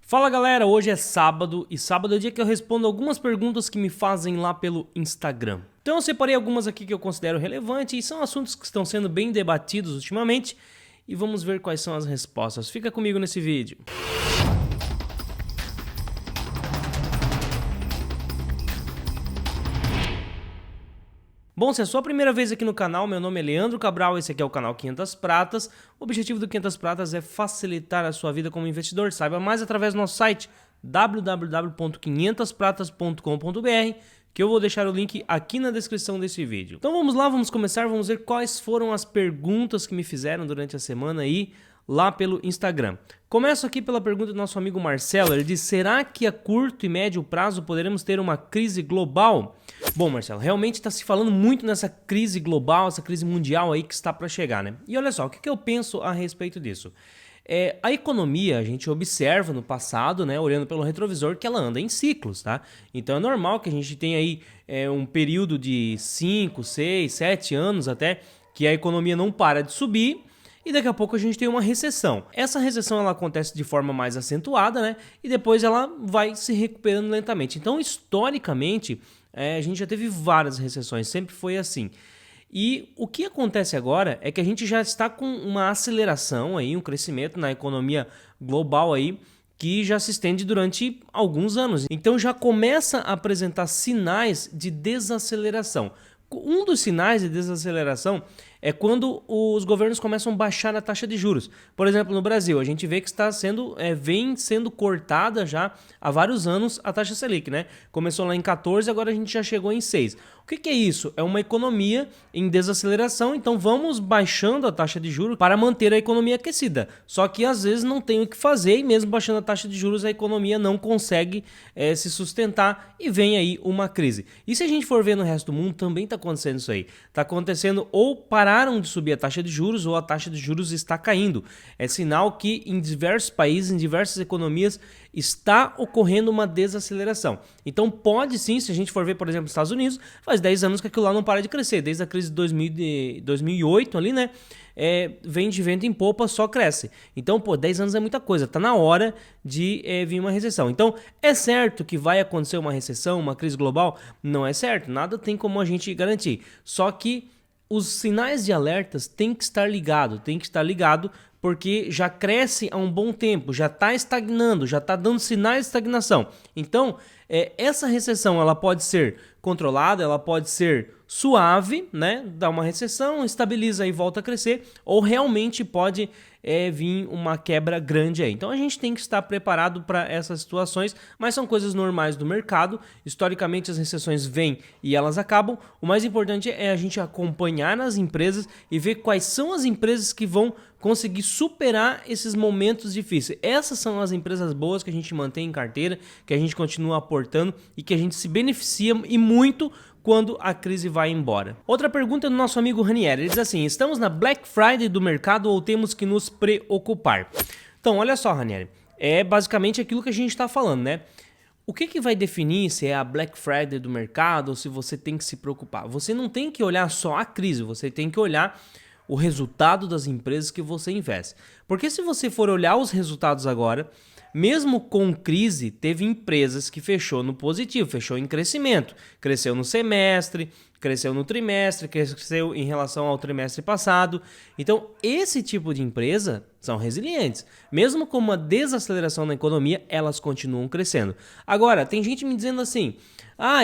Fala galera, hoje é sábado e sábado é o dia que eu respondo algumas perguntas que me fazem lá pelo Instagram. Então eu separei algumas aqui que eu considero relevantes e são assuntos que estão sendo bem debatidos ultimamente e vamos ver quais são as respostas. Fica comigo nesse vídeo. Bom, se é a sua primeira vez aqui no canal, meu nome é Leandro Cabral, esse aqui é o canal 500 Pratas. O objetivo do 500 Pratas é facilitar a sua vida como investidor. Saiba mais através do nosso site www.500pratas.com.br, que eu vou deixar o link aqui na descrição desse vídeo. Então vamos lá, vamos começar, vamos ver quais foram as perguntas que me fizeram durante a semana aí lá pelo Instagram. Começo aqui pela pergunta do nosso amigo Marcelo. Ele diz: será que a curto e médio prazo poderemos ter uma crise global? Bom, Marcelo, realmente está se falando muito nessa crise global, essa crise mundial aí que está para chegar, né? E olha só, o que eu penso a respeito disso? A economia, a gente observa no passado, né, olhando pelo retrovisor, que ela anda em ciclos, tá? Então é normal que a gente tenha aí um período de 5, 6, 7 anos até, que a economia não para de subir, e daqui a pouco a gente tem uma recessão. Essa recessão ela acontece de forma mais acentuada, né? E depois ela vai se recuperando lentamente. Então, historicamente, a gente já teve várias recessões, sempre foi assim. E o que acontece agora é que a gente já está com uma aceleração aí, um crescimento na economia global aí, que já se estende durante alguns anos. Então já começa a apresentar sinais de desaceleração. Um dos sinais de desaceleração é quando os governos começam a baixar a taxa de juros. Por exemplo, no Brasil, a gente vê que vem sendo cortada já há vários anos a taxa Selic, né? Começou lá em 14, agora a gente já chegou em 6. O que é isso? É uma economia em desaceleração, então vamos baixando a taxa de juros para manter a economia aquecida. Só que às vezes não tem o que fazer e mesmo baixando a taxa de juros a economia não consegue se sustentar e vem aí uma crise. E se a gente for ver no resto do mundo, também está acontecendo isso aí. Está acontecendo ou pararam de subir a taxa de juros ou a taxa de juros está caindo. É sinal que em diversos países, em diversas economias, está ocorrendo uma desaceleração. Então pode sim, se a gente for ver, por exemplo, os Estados Unidos, faz 10 anos que aquilo lá não para de crescer. Desde a crise de 2008 ali, né? Vem de vento em popa, só cresce. Então, 10 anos é muita coisa. Tá na hora de vir uma recessão. Então, é certo que vai acontecer uma recessão, uma crise global? Não é certo. Nada tem como a gente garantir. Só que os sinais de alertas têm que estar ligado, porque já cresce há um bom tempo, já está estagnando, já está dando sinais de estagnação. Então, essa recessão ela pode ser controlada, ela pode ser suave, né? Dá uma recessão, estabiliza e volta a crescer, ou realmente pode vir uma quebra grande aí. Então a gente tem que estar preparado para essas situações, mas são coisas normais do mercado. Historicamente as recessões vêm e elas acabam. O mais importante é a gente acompanhar as empresas e ver quais são as empresas que vão conseguir superar esses momentos difíceis. Essas são as empresas boas que a gente mantém em carteira, que a gente continua aportando e que a gente se beneficia e muito quando a crise vai embora. Outra pergunta é do nosso amigo Ranieri. Ele diz assim: estamos na Black Friday do mercado ou temos que nos preocupar? Então, olha só, Ranieri, é basicamente aquilo que a gente está falando, né? O que vai definir se é a Black Friday do mercado ou se você tem que se preocupar? Você não tem que olhar só a crise, você tem que olhar o resultado das empresas que você investe. Porque se você for olhar os resultados agora, mesmo com crise, teve empresas que fechou no positivo, fechou em crescimento. Cresceu no semestre, cresceu no trimestre, cresceu em relação ao trimestre passado. Então, esse tipo de empresa são resilientes. Mesmo com uma desaceleração na economia, elas continuam crescendo. Agora, tem gente me dizendo assim: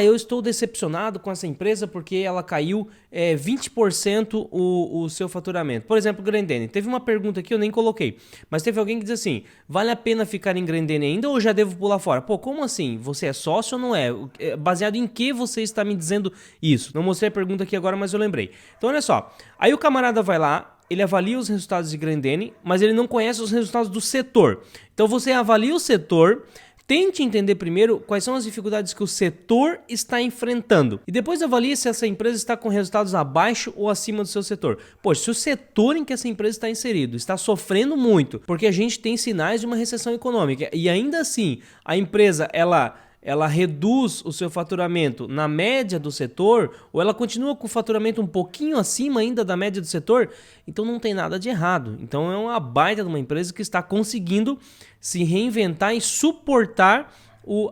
eu estou decepcionado com essa empresa porque ela caiu 20% o seu faturamento. Por exemplo, Grendene. Teve uma pergunta aqui, eu nem coloquei, mas teve alguém que diz assim: vale a pena ficar em Grendene ainda ou já devo pular fora? Como assim? Você é sócio ou não é? Baseado em que você está me dizendo isso? Não mostrei a pergunta aqui agora, mas eu lembrei. Então olha só, aí o camarada vai lá, ele avalia os resultados de Grendene, mas ele não conhece os resultados do setor. Então você avalia o setor, tente entender primeiro quais são as dificuldades que o setor está enfrentando. E depois avalie se essa empresa está com resultados abaixo ou acima do seu setor. Poxa, se o setor em que essa empresa está inserido está sofrendo muito, porque a gente tem sinais de uma recessão econômica, e ainda assim a empresa ela ela reduz o seu faturamento na média do setor, ou ela continua com o faturamento um pouquinho acima ainda da média do setor, então não tem nada de errado. Então é uma baita de uma empresa que está conseguindo se reinventar e suportar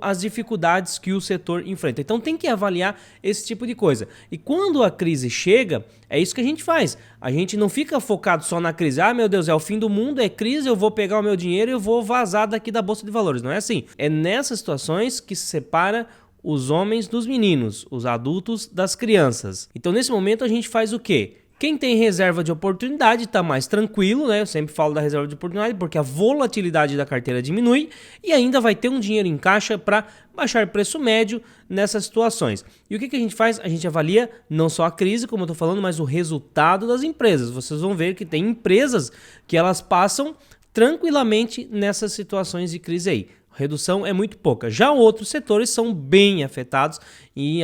as dificuldades que o setor enfrenta. Então tem que avaliar esse tipo de coisa. E quando a crise chega, é isso que a gente faz. A gente não fica focado só na crise. Ah, meu Deus, é o fim do mundo, é crise, eu vou pegar o meu dinheiro e eu vou vazar daqui da Bolsa de Valores. Não é assim. É nessas situações que se separa os homens dos meninos, os adultos das crianças. Então nesse momento a gente faz o quê? Quem tem reserva de oportunidade está mais tranquilo, né? Eu sempre falo da reserva de oportunidade porque a volatilidade da carteira diminui e ainda vai ter um dinheiro em caixa para baixar preço médio nessas situações. E o que a gente faz? A gente avalia não só a crise, como eu estou falando, mas o resultado das empresas. Vocês vão ver que tem empresas que elas passam tranquilamente nessas situações de crise aí. A redução é muito pouca. Já outros setores são bem afetados e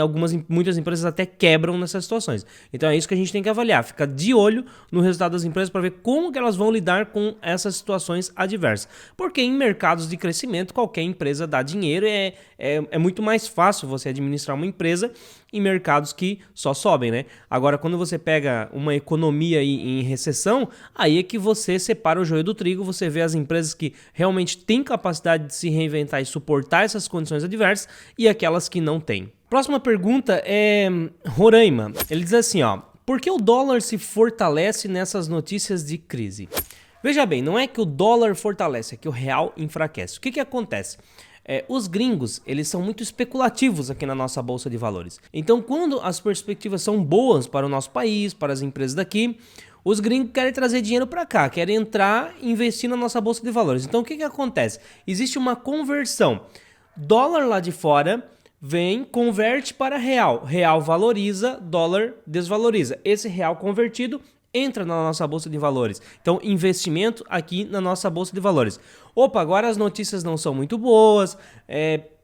muitas empresas até quebram nessas situações. Então é isso que a gente tem que avaliar. Ficar de olho no resultado das empresas para ver como que elas vão lidar com essas situações adversas. Porque em mercados de crescimento, qualquer empresa dá dinheiro. É muito mais fácil você administrar uma empresa em mercados que só sobem, né? Agora, quando você pega uma economia em recessão, aí é que você separa o joio do trigo, você vê as empresas que realmente têm capacidade de se reinventar e suportar essas condições adversas e aquelas que não têm. Próxima pergunta é Roraima. Ele diz assim, ó: por que o dólar se fortalece nessas notícias de crise? Veja bem, não é que o dólar fortalece, é que o real enfraquece. O que acontece? Os gringos, eles são muito especulativos aqui na nossa Bolsa de Valores. Então, quando as perspectivas são boas para o nosso país, para as empresas daqui, os gringos querem trazer dinheiro para cá, querem entrar e investir na nossa Bolsa de Valores. Então, o que acontece? Existe uma conversão. Dólar lá de fora vem, converte para real. Real valoriza, dólar desvaloriza. Esse real convertido entra na nossa Bolsa de Valores. Então, investimento aqui na nossa Bolsa de Valores. Opa, agora as notícias não são muito boas,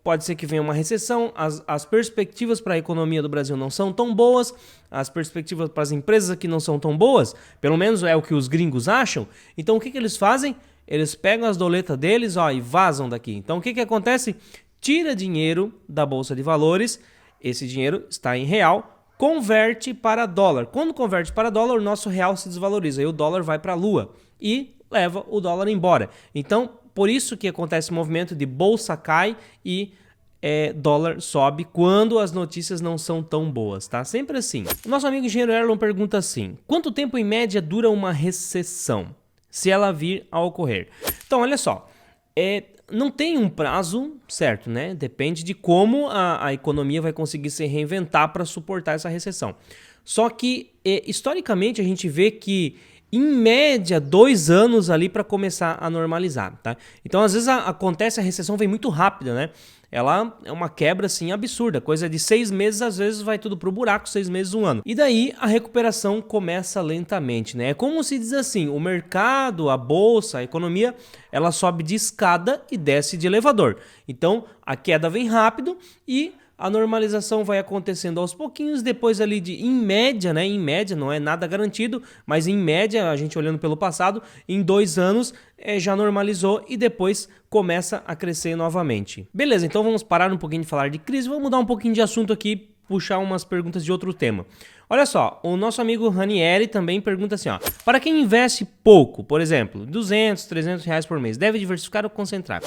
pode ser que venha uma recessão, as perspectivas para a economia do Brasil não são tão boas, as perspectivas para as empresas aqui não são tão boas, pelo menos é o que os gringos acham. Então, o que eles fazem? Eles pegam as doletas deles e vazam daqui. Então, o que acontece? Tira dinheiro da Bolsa de Valores, esse dinheiro está em real, converte para dólar. Quando converte para dólar, o nosso real se desvaloriza e o dólar vai para a lua e leva o dólar embora. Então, por isso que acontece o movimento de bolsa cai e dólar sobe quando as notícias não são tão boas, tá? Sempre assim. O nosso amigo engenheiro Erlon pergunta assim: quanto tempo em média dura uma recessão, se ela vir a ocorrer? Então, olha só, não tem um prazo certo, né? Depende de como a economia vai conseguir se reinventar para suportar essa recessão. Só que, historicamente, a gente vê que, em média, 2 anos ali para começar a normalizar, tá? Então, às vezes, acontece a recessão, vem muito rápida, né? Ela é uma quebra, assim, absurda. Coisa de 6 meses, às vezes, vai tudo pro buraco, 6 meses, 1 ano. E daí, a recuperação começa lentamente, né? É como se diz assim, o mercado, a bolsa, a economia, ela sobe de escada e desce de elevador. Então, a queda vem rápido e a normalização vai acontecendo aos pouquinhos, depois ali em média, né? Em média, não é nada garantido, mas em média, a gente olhando pelo passado, em 2 anos já normalizou e depois começa a crescer novamente. Beleza, então vamos parar um pouquinho de falar de crise, vamos mudar um pouquinho de assunto aqui, puxar umas perguntas de outro tema. Olha só, o nosso amigo Ranieri também pergunta assim, ó: para quem investe pouco, por exemplo, 200, 300 reais por mês, deve diversificar ou concentrar?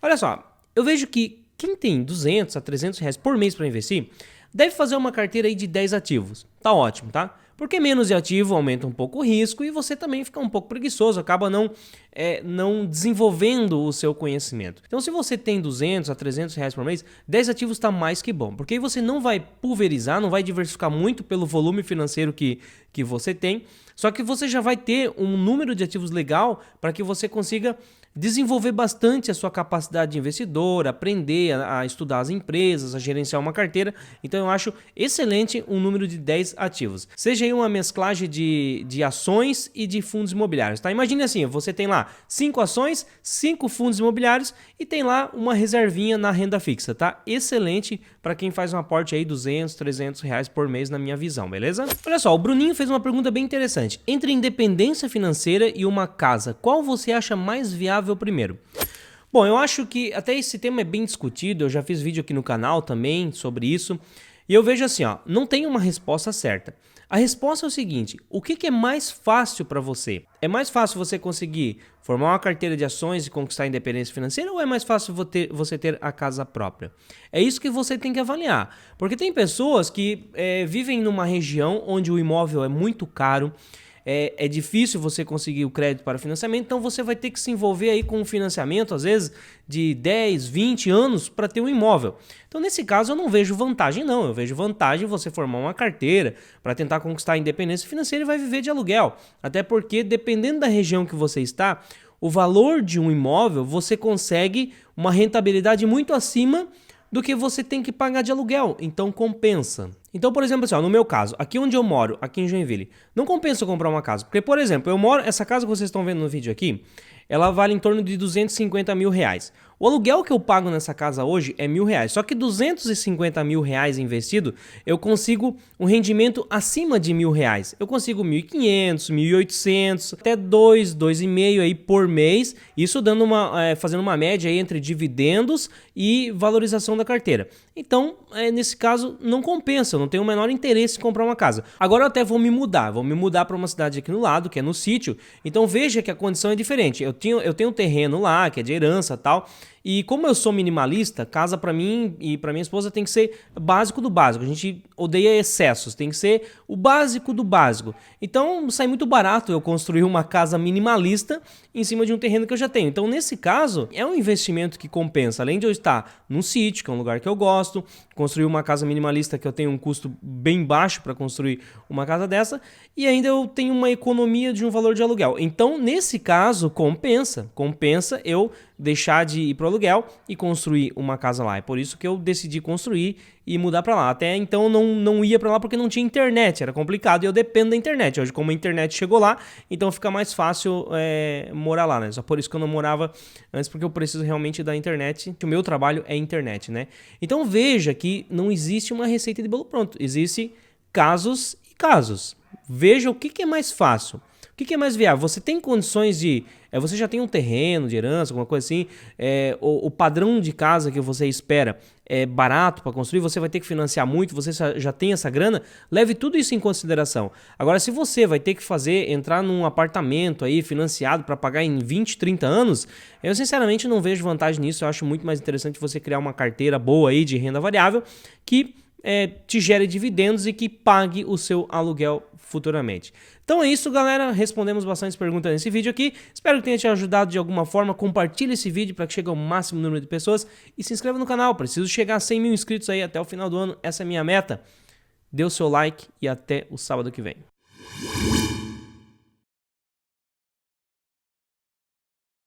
Olha só, eu vejo que quem tem 200 a 300 reais por mês para investir, deve fazer uma carteira aí de 10 ativos. Tá ótimo, tá? Porque menos de ativo aumenta um pouco o risco e você também fica um pouco preguiçoso, acaba não desenvolvendo o seu conhecimento. Então, se você tem 200 a 300 reais por mês, 10 ativos está mais que bom, porque aí você não vai pulverizar, não vai diversificar muito pelo volume financeiro que você tem, só que você já vai ter um número de ativos legal para que você consiga desenvolver bastante a sua capacidade de investidor, aprender a estudar as empresas, a gerenciar uma carteira. Então eu acho excelente um número de 10 ativos. Seja aí uma mesclagem de ações e de fundos imobiliários, tá? Imagine assim, você tem lá 5 ações, 5 fundos imobiliários e tem lá uma reservinha na renda fixa, tá? Excelente para quem faz um aporte aí 200, 300 reais por mês na minha visão, beleza? Olha só, o Bruninho fez uma pergunta bem interessante. Entre independência financeira e uma casa, qual você acha mais viável primeiro? Bom, eu acho que até esse tema é bem discutido, eu já fiz vídeo aqui no canal também sobre isso, e eu vejo assim, ó, não tem uma resposta certa. A resposta é o seguinte, o que é mais fácil para você? É mais fácil você conseguir formar uma carteira de ações e conquistar a independência financeira ou é mais fácil você ter a casa própria? É isso que você tem que avaliar, porque tem pessoas que vivem numa região onde o imóvel é muito caro, é difícil você conseguir o crédito para financiamento, então você vai ter que se envolver aí com um financiamento, às vezes, de 10, 20 anos para ter um imóvel. Então, nesse caso, eu não vejo vantagem, não. Eu vejo vantagem você formar uma carteira para tentar conquistar a independência financeira e vai viver de aluguel. Até porque, dependendo da região que você está, o valor de um imóvel, você consegue uma rentabilidade muito acima do que você tem que pagar de aluguel, então compensa. Então, por exemplo, assim, ó, no meu caso, aqui onde eu moro, aqui em Joinville, não compensa eu comprar uma casa, porque, por exemplo, eu moro, essa casa que vocês estão vendo no vídeo aqui, ela vale em torno de 250 mil reais. O aluguel que eu pago nessa casa hoje é R$1.000, só que 250 mil reais investido, eu consigo um rendimento acima de R$1.000. Eu consigo 1.500, 1.800, até 2,5 aí por mês, isso dando fazendo uma média aí entre dividendos e valorização da carteira. Então, nesse caso, não compensa, eu não tenho o menor interesse em comprar uma casa. Agora eu até vou me mudar para uma cidade aqui no lado, que é no sítio, então veja que a condição é diferente. Eu tenho um terreno lá, que é de herança e tal, e como eu sou minimalista, casa para mim e para minha esposa tem que ser básico do básico. A gente odeia excessos, tem que ser o básico do básico. Então sai muito barato eu construir uma casa minimalista em cima de um terreno que eu já tenho. Então nesse caso é um investimento que compensa. Além de eu estar num sítio, que é um lugar que eu gosto, construir uma casa minimalista que eu tenho um custo bem baixo para construir uma casa dessa, e ainda eu tenho uma economia de um valor de aluguel. Então nesse caso compensa eu deixar de ir para o aluguel e construir uma casa lá. É por isso que eu decidi construir e mudar para lá. Até então eu não ia para lá porque não tinha internet, era complicado e eu dependo da internet. Hoje, como a internet chegou lá, então fica mais fácil morar lá, né? Só por isso que eu não morava antes, porque eu preciso realmente da internet. O meu trabalho é internet, né? Então veja que não existe uma receita de bolo pronto. Existem casos e casos. Veja o que é mais fácil. O que é mais viável? Você tem condições de... você já tem um terreno de herança, alguma coisa assim, o padrão de casa que você espera é barato para construir, você vai ter que financiar muito, você já tem essa grana, leve tudo isso em consideração. Agora, se você vai ter que entrar num apartamento aí financiado para pagar em 20, 30 anos, eu sinceramente não vejo vantagem nisso, eu acho muito mais interessante você criar uma carteira boa aí de renda variável que te gere dividendos e que pague o seu aluguel futuramente. Então é isso, galera. Respondemos bastante perguntas nesse vídeo aqui. Espero que tenha te ajudado de alguma forma. Compartilhe esse vídeo para que chegue ao máximo número de pessoas e se inscreva no canal. Preciso chegar a 100 mil inscritos aí até o final do ano. Essa é a minha meta. Dê o seu like e até o sábado que vem.